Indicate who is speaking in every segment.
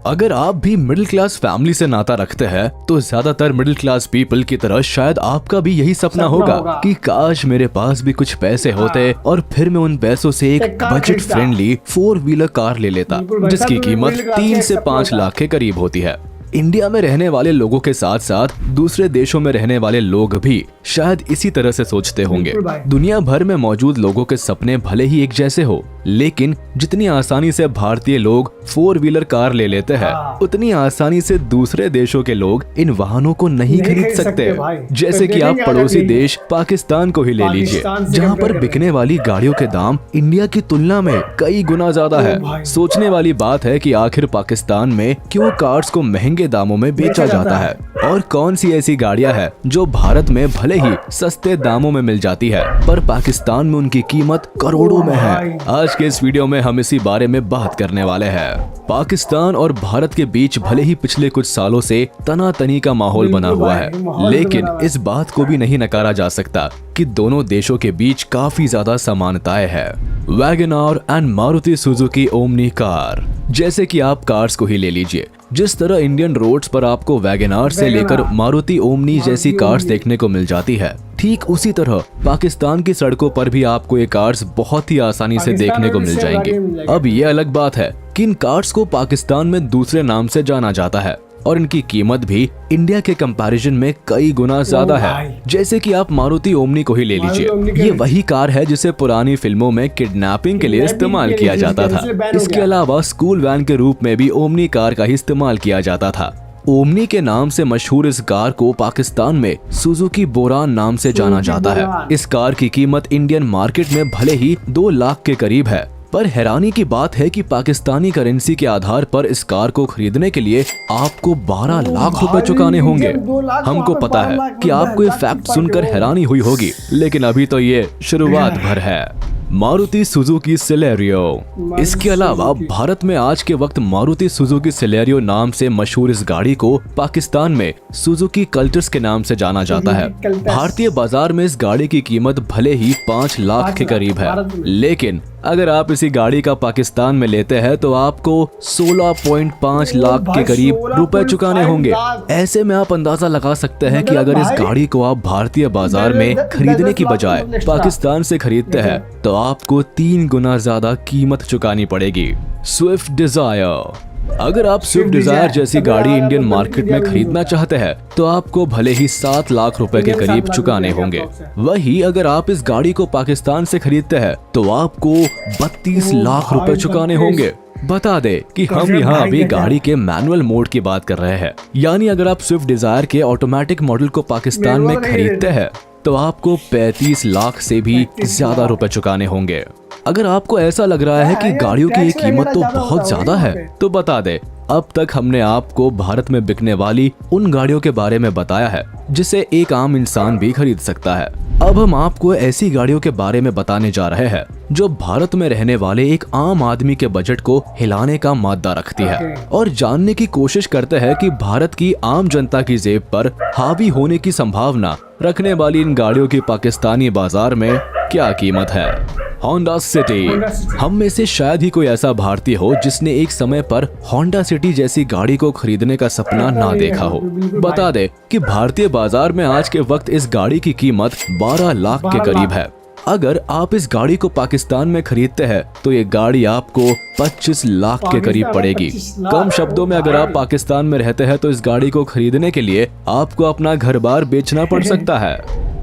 Speaker 1: अगर आप भी मिडिल क्लास फैमिली से नाता रखते हैं तो ज्यादातर मिडिल क्लास पीपल की तरह शायद आपका भी यही सपना होगा कि काश मेरे पास भी कुछ पैसे होते और फिर मैं उन पैसों से एक बजट फ्रेंडली 4 व्हीलर कार ले लेता जिसकी कीमत 3 से 5 लाख के करीब होती है। इंडिया में रहने वाले लोगों के साथ साथ दूसरे देशों में रहने वाले लोग भी शायद इसी तरह से सोचते होंगे। दुनिया भर में मौजूद लोगों के सपने भले ही एक जैसे हो, लेकिन जितनी आसानी से भारतीय लोग 4 व्हीलर कार ले लेते हैं, उतनी आसानी से दूसरे देशों के लोग इन वाहनों को नहीं खरीद सकते। जैसे कि आप पड़ोसी देश पाकिस्तान को ही ले लीजिए, जहां पर बिकने वाली गाड़ियों के दाम इंडिया की तुलना में कई गुना ज्यादा है। सोचने वाली बात है कि आखिर पाकिस्तान में क्यों कार्स को महंगे दामों में बेचा जाता है और कौन सी ऐसी गाड़ियां हैं जो भारत में भले ही सस्ते दामों में मिल जाती है पर पाकिस्तान में उनकी कीमत करोड़ों में है। आज के इस वीडियो में हम इसी बारे में बात करने वाले हैं। पाकिस्तान और भारत के बीच भले ही पिछले कुछ सालों से तनातनी का माहौल बना हुआ है, लेकिन इस बात को भी नहीं नकारा जा सकता कि दोनों देशों के बीच काफी ज्यादा समानताएं हैं। Wagon R and Maruti Suzuki Omni car, जैसे कि आप कार्स को ही ले लीजिए। जिस तरह इंडियन रोड्स पर आपको वैगन आर से लेकर मारुति ओमनी जैसी कार्स देखने को मिल जाती है, ठीक उसी तरह पाकिस्तान की सड़कों पर भी आपको ये कार्स बहुत ही आसानी से देखने को मिल जाएंगे। अब ये अलग बात है कि इन कार्स को पाकिस्तान में दूसरे नाम से जाना जाता है और इनकी कीमत भी इंडिया के कंपैरिजन में कई गुना ज्यादा है। जैसे कि आप मारुति ओमनी को ही ले लीजिए, ये वही कार है जिसे पुरानी फिल्मों में किडनैपिंग के लिए इस्तेमाल किया जाता था। इसके अलावा स्कूल वैन के रूप में भी ओमनी कार का ही इस्तेमाल किया जाता था। ओमनी के नाम से मशहूर इस कार को पाकिस्तान में सुजुकी बोरान नाम से जाना जाता है। इस कार की कीमत इंडियन मार्केट में भले ही 2 लाख के करीब है, पर हैरानी की बात है कि पाकिस्तानी करेंसी के आधार पर इस कार को खरीदने के लिए आपको 12 लाख रुपए चुकाने होंगे। हमको पता है कि आपको ये फैक्ट सुनकर हैरानी हुई होगी, लेकिन अभी तो ये शुरुआत भर है। Maruti Suzuki Celerio. इसके अलावा भारत में आज के वक्त मारुति सुजुकी सिलेरियो नाम से मशहूर इस गाड़ी को पाकिस्तान में सुजुकी कल्टस के नाम से जाना जाता है। भारतीय बाजार में इस गाड़ी की कीमत भले ही 5 लाख के करीब है, लेकिन अगर आप इसी गाड़ी का पाकिस्तान में लेते हैं तो आपको 16.5 लाख के करीब रुपए चुकाने होंगे। ऐसे में आप अंदाजा लगा सकते हैं कि अगर इस गाड़ी को आप भारतीय बाजार में खरीदने की बजाय पाकिस्तान से खरीदते हैं तो आपको 3 गुना ज्यादा कीमत चुकानी पड़ेगी। Swift Dzire. अगर आप स्विफ्ट डिजायर जैसी गाड़ी इंडियन मार्केट में खरीदना चाहते हैं तो आपको भले ही 7 लाख रुपए के करीब चुकाने होंगे। वही अगर आप इस गाड़ी को पाकिस्तान से खरीदते हैं तो आपको 32 लाख रुपए चुकाने होंगे। बता दे कि हम यहाँ अभी गाड़ी के मैनुअल मोड की बात कर रहे हैं, यानी अगर आप स्विफ्ट डिजायर के ऑटोमेटिक मॉडल को पाकिस्तान में खरीदते हैं तो आपको 35 लाख से भी ज्यादा रुपए चुकाने होंगे। अगर आपको ऐसा लग रहा है कि गाड़ियों की ये कीमत तो बहुत ज्यादा है, तो बता दे अब तक हमने आपको भारत में बिकने वाली उन गाड़ियों के बारे में बताया है जिसे एक आम इंसान भी खरीद सकता है। अब हम आपको ऐसी गाड़ियों के बारे में बताने जा रहे हैं जो भारत में रहने वाले एक आम आदमी के बजट को हिलाने का मादा रखती है और जानने की कोशिश करते हैं कि भारत की आम जनता की जेब पर हावी होने की संभावना रखने वाली इन गाड़ियों की पाकिस्तानी बाजार में क्या कीमत है। Honda city. हम में से शायद ही कोई ऐसा भारतीय हो जिसने एक समय पर होंडा सिटी जैसी गाड़ी को खरीदने का सपना ना देखा हो। बता दे कि भारतीय बाजार में आज के वक्त इस गाड़ी की कीमत 12 लाख के करीब है। अगर आप इस गाड़ी को पाकिस्तान में खरीदते हैं तो ये गाड़ी आपको 25 लाख के करीब पड़ेगी। कम शब्दों में अगर आप पाकिस्तान में रहते हैं तो इस गाड़ी को खरीदने के लिए आपको अपना घर बार बेचना पड़ सकता है।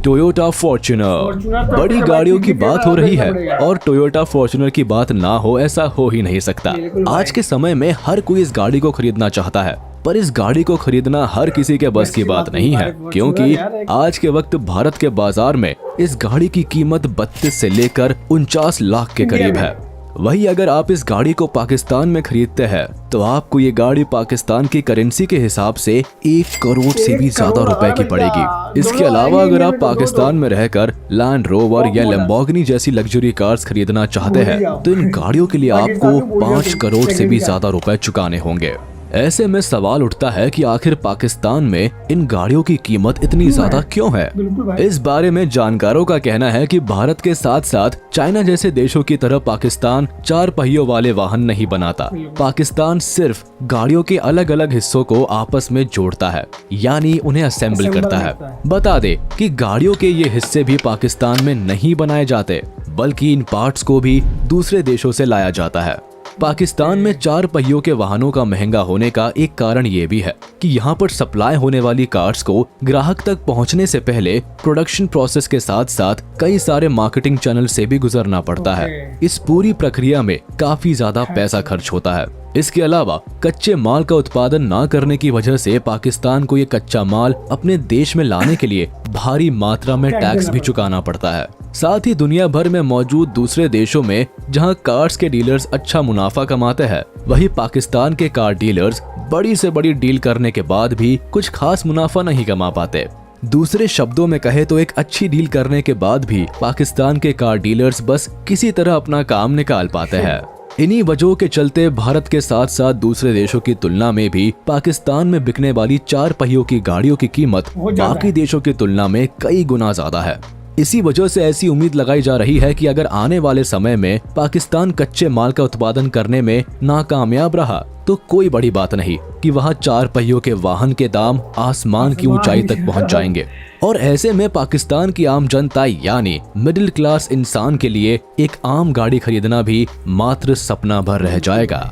Speaker 1: Toyota Fortuner. बड़ी गाड़ियों की बात हो रही है और टोयोटा फॉर्च्यूनर की बात ना हो ऐसा हो ही नहीं सकता। आज के समय में हर कोई इस गाड़ी को खरीदना चाहता है, पर इस गाड़ी को खरीदना हर किसी के बस की बात नहीं है, क्योंकि आज के वक्त भारत के बाजार में इस गाड़ी की कीमत 32 से लेकर 49 लाख के करीब है। वही अगर आप इस गाड़ी को पाकिस्तान में खरीदते हैं तो आपको ये गाड़ी पाकिस्तान की करेंसी के हिसाब से 1 करोड़ से भी ज्यादा रुपए की पड़ेगी। इसके अलावा अगर आप पाकिस्तान में रहकर लैंड रोवर या लैम्बोर्गिनी जैसी लग्जरी कार्स खरीदना चाहते हैं तो इन गाड़ियों के लिए आपको 5 करोड़ से भी ज्यादा रुपए चुकाने होंगे। ऐसे में सवाल उठता है कि आखिर पाकिस्तान में इन गाड़ियों की कीमत इतनी ज्यादा क्यों है। इस बारे में जानकारों का कहना है कि भारत के साथ साथ चाइना जैसे देशों की तरह पाकिस्तान 4 पहियों वाले वाहन नहीं बनाता। पाकिस्तान सिर्फ गाड़ियों के अलग अलग हिस्सों को आपस में जोड़ता है, यानी उन्हें असेंबल करता है। बता दे कि गाड़ियों के ये हिस्से भी पाकिस्तान में नहीं बनाए जाते, बल्कि इन पार्ट्स को भी दूसरे देशों से लाया जाता है। पाकिस्तान में 4 पहियों के वाहनों का महंगा होने का एक कारण ये भी है कि यहाँ पर सप्लाई होने वाली कार्स को ग्राहक तक पहुँचने से पहले प्रोडक्शन प्रोसेस के साथ साथ कई सारे मार्केटिंग चैनल से भी गुजरना पड़ता है। इस पूरी प्रक्रिया में काफी ज्यादा पैसा खर्च होता है। इसके अलावा कच्चे माल का उत्पादन ना करने की वजह से पाकिस्तान को ये कच्चा माल अपने देश में लाने के लिए भारी मात्रा में टैक्स भी चुकाना पड़ता है। साथ ही दुनिया भर में मौजूद दूसरे देशों में जहां कार्स के डीलर्स अच्छा मुनाफा कमाते हैं, वहीं पाकिस्तान के कार डीलर्स बड़ी से बड़ी डील करने के बाद भी कुछ खास मुनाफा नहीं कमा पाते। दूसरे शब्दों में कहे तो एक अच्छी डील करने के बाद भी पाकिस्तान के कार डीलर्स बस किसी तरह अपना काम निकाल पाते हैं। इन्हीं वजहों के चलते भारत के साथ साथ दूसरे देशों की तुलना में भी पाकिस्तान में बिकने वाली 4 पहियों की गाड़ियों की कीमत बाकी देशों की तुलना में कई गुना ज्यादा है। इसी वजह से ऐसी उम्मीद लगाई जा रही है कि अगर आने वाले समय में पाकिस्तान कच्चे माल का उत्पादन करने में नाकामयाब रहा तो कोई बड़ी बात नहीं कि वहाँ 4 पहियों के वाहन के दाम आसमान की ऊंचाई तक पहुँच जाएंगे। और ऐसे में पाकिस्तान की आम जनता यानी मिडिल क्लास इंसान के लिए एक आम गाड़ी खरीदना भी मात्र सपना भर रह जाएगा।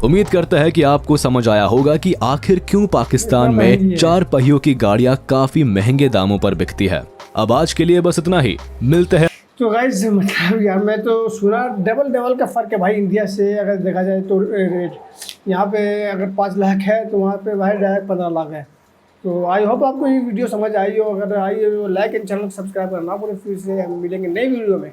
Speaker 1: उम्मीद करता है कि आपको समझ आया होगा कि आखिर क्यों पाकिस्तान में 4 पहियों की गाड़ियां काफी महंगे दामों पर बिकती है। अब आज के लिए बस इतना ही, मिलते हैं।
Speaker 2: तो गाइस मतलब यार मैं तो सुना डबल का फ़र्क है भाई इंडिया से। अगर देखा जाए तो रेट यहाँ पे अगर 5 लाख है तो वहाँ पे भाई डायरेक्ट 15 लाख है। तो आई होप आपको ये वीडियो समझ आई हो। अगर आई हो लाइक एंड चैनल सब्सक्राइब करना पूरे। फिर से हम मिलेंगे नई वीडियो में।